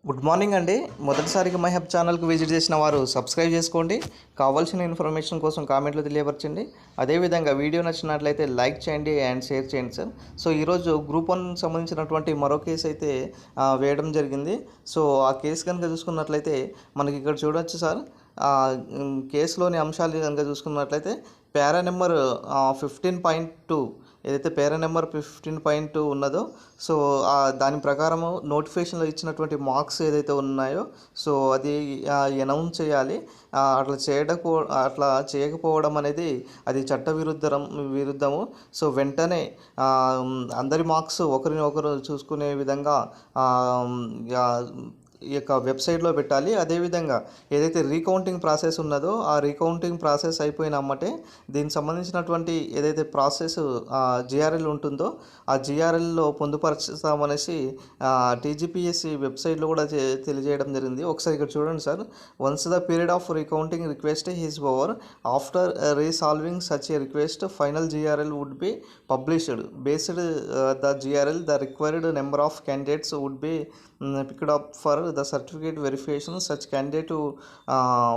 Good morning అండి. మొదటిసారిగా my hub ఛానల్కి విజిట్ చేసిన వారు సబ్స్క్రైబ్ చేసుకోండి. కావాల్సిన ఇన్ఫర్మేషన్ కోసం కామెంట్లో తెలియపరచండి. అదేవిధంగా వీడియో నచ్చినట్లయితే లైక్ చేయండి అండ్ షేర్ చేయండి సార్. సో ఈరోజు గ్రూప్ 1 సంబంధించినటువంటి మరో కేసు అయితే వేయడం జరిగింది. సో ఆ కేసు కనుక చూసుకున్నట్లయితే మనకి ఇక్కడ చూడొచ్చు సార్. కేసులోని అంశాలు కనుక చూసుకున్నట్లయితే పారా నెంబర్ 15.2 ఏదైతే పేరా నెంబర్ 15.2 ఉన్నదో సో దాని ప్రకారము నోటిఫికేషన్లో ఇచ్చినటువంటి మార్క్స్ ఏదైతే ఉన్నాయో సో అది అనౌన్స్ చేయాలి. అట్లా చేయకపోవడం అనేది అది చట్ట విరుద్ధము. సో వెంటనే అందరి మార్క్స్ ఒకరిని ఒకరు చూసుకునే విధంగా ఈ యొక్క వెబ్సైట్లో పెట్టాలి. అదేవిధంగా ఏదైతే రీకౌంటింగ్ ప్రాసెస్ ఉన్నదో ఆ రీకౌంటింగ్ ప్రాసెస్ అయిపోయినమ్మటే దీనికి సంబంధించినటువంటి ఏదైతే ప్రాసెస్ జిఆర్ఎల్ ఉంటుందో ఆ జిఆర్ఎల్లో పొందుపరుస్తామనేసి టీజీపీఎస్సీ వెబ్సైట్లో కూడా తెలియజేయడం జరిగింది. ఒకసారి ఇక్కడ చూడండి sir. Once the period of recounting request is over after resolving such a request final GRL would be published based the GRL the required number of candidates would be picked up for the certificate verification. Such candidate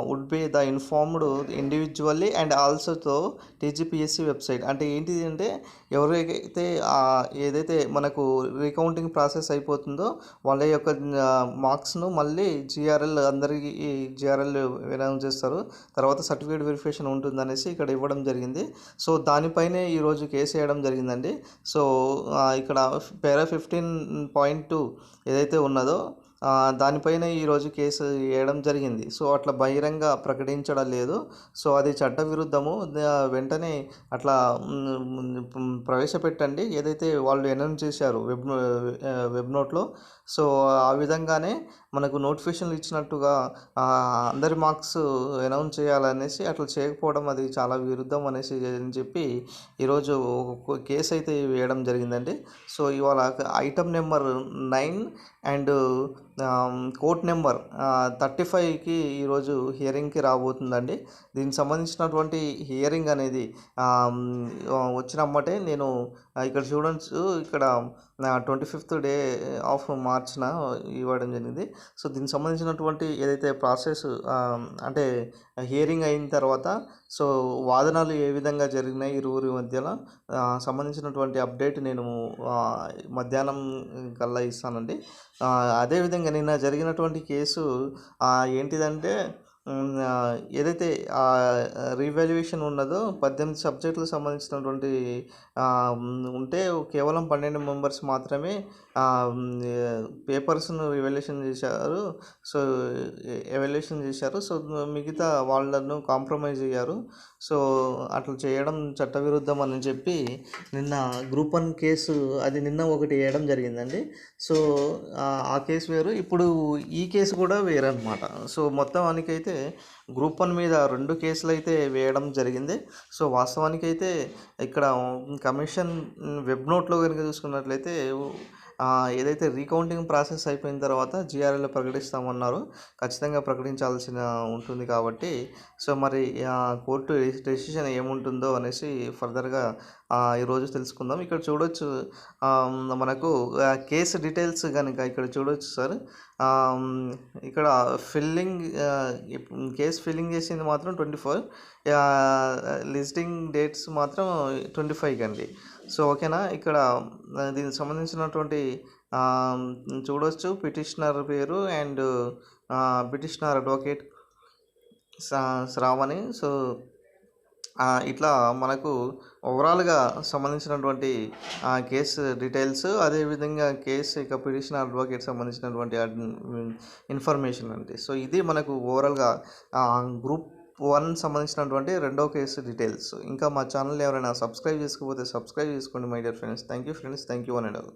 would be the informed individually and also to TGPSC website. అంటే ఏంటిది అంటే ఎవరైతే ఏదైతే మనకు recounting process అయిపోతుందో వాళ్ళ యొక్క మార్క్స్ను మళ్ళీ జిఆర్ఎల్ అందరికీ జిఆర్ఎల్ అనౌన్స్ చేస్తారు. తర్వాత సర్టిఫికేట్ వెరిఫికేషన్ ఉంటుందనేసి ఇక్కడ ఇవ్వడం జరిగింది. సో దానిపైనే ఈరోజు కేసు వేయడం జరిగిందండి. సో ఇక్కడ పారా 15.2 ఏదైతే ఉన్నదో దానిపైన ఈరోజు కేసు వేయడం జరిగింది. సో అట్లా బహిరంగ ప్రకటించడం లేదు. సో అది చట్ట విరుద్ధము. వెంటనే అట్లా ప్రవేశపెట్టండి ఏదైతే వాళ్ళు అనౌన్స్ చేశారు వెబ్ నోట్లో. సో ఆ విధంగానే మనకు నోటిఫికేషన్లు ఇచ్చినట్టుగా అందరి మార్క్స్ అనౌన్స్ చేయాలనేసి అట్లా చేయకపోవడం అది చాలా విరుద్ధం అనేసి అని చెప్పి ఈరోజు కేసు అయితే వేయడం జరిగిందండి. సో ఇవాళ item number 9 and court number 35కి ఈరోజు హియరింగ్కి రాబోతుందండి. దీనికి సంబంధించినటువంటి హియరింగ్ అనేది వచ్చినమ్మటే నేను ఇక్కడ చూడొచ్చు. ఇక్కడ 25th డే ఆఫ్ మార్చ్న ఇవ్వడం జరిగింది. సో దీనికి సంబంధించినటువంటి ఏదైతే ప్రాసెస్ అంటే హియరింగ్ అయిన తర్వాత సో వాదనలు ఏ విధంగా జరిగినాయి ఇరువురి మధ్యలో సంబంధించినటువంటి అప్డేట్ నేను మధ్యాహ్నం కల్లా ఇస్తానండి. అదేవిధంగా నిన్న జరిగినటువంటి కేసు ఏంటిదంటే ఏదైతే రీవాల్యుయేషన్ ఉన్నదో 18 సబ్జెక్టులకు సంబంధించినటువంటి ఉంటే కేవలం 12 మెంబర్స్ మాత్రమే పేపర్స్ను ఎవాల్యుయేషన్ చేశారు. సో మిగతా వాళ్ళను కాంప్రమైజ్ అయ్యారు. సో అట్లా చేయడం చట్టవిరుద్ధం అని చెప్పి నిన్న గ్రూప్ 1 కేసు అది నిన్న ఒకటి వేయడం జరిగిందండి. సో ఆ కేసు వేరు, ఇప్పుడు ఈ కేసు కూడా వేరనమాట. సో మొత్తానికైతే గ్రూప్ 1 మీద 2 కేసులు అయితే వేయడం జరిగింది. సో వాస్తవానికైతే ఇక్కడ కమిషన్ వెబ్ నోట్లో కనుక చూసుకున్నట్లయితే ఏదైతే రీకౌంటింగ్ ప్రాసెస్ అయిపోయిన తర్వాత జిఆర్ఎల్ ప్రకటిస్తామన్నారు. ఖచ్చితంగా ప్రకటించాల్సిన ఉంటుంది కాబట్టి సో మరి కోర్టు డెసిషన్ ఏముంటుందో అనేసి ఫర్దర్గా ఈరోజు తెలుసుకుందాం. ఇక్కడ చూడొచ్చు మనకు కేసు డీటెయిల్స్ కనుక ఇక్కడ చూడొచ్చు సార్. ఇక్కడ కేసు ఫిల్లింగ్ చేసింది మాత్రం 24, లిస్టింగ్ డేట్స్ మాత్రం 25 అండి. సో ఓకేనా. ఇక్కడ దీనికి సంబంధించినటువంటి చూడవచ్చు పిటిషనర్ పేరు and petitioner advocate Shravani. So ఇట్లా మనకు ఓవరాల్గా సంబంధించినటువంటి కేసు డీటెయిల్స్, అదేవిధంగా కేసు ఇక పిటిషనర్ అడ్వకేట్ సంబంధించినటువంటి ఇన్ఫర్మేషన్ అండి. సో ఇది మనకు ఓవరాల్గా గ్రూప్ 1 సంబంధించినటువంటి 2వ కేసు డీటెయిల్స్. ఇంకా మా ఛానల్ ఎవరైనా సబ్స్క్రైబ్ చేసుకోకపోతే సబ్స్క్రైబ్ చేసుకోండి my dear friends. Thank you friends. Thank you one and all.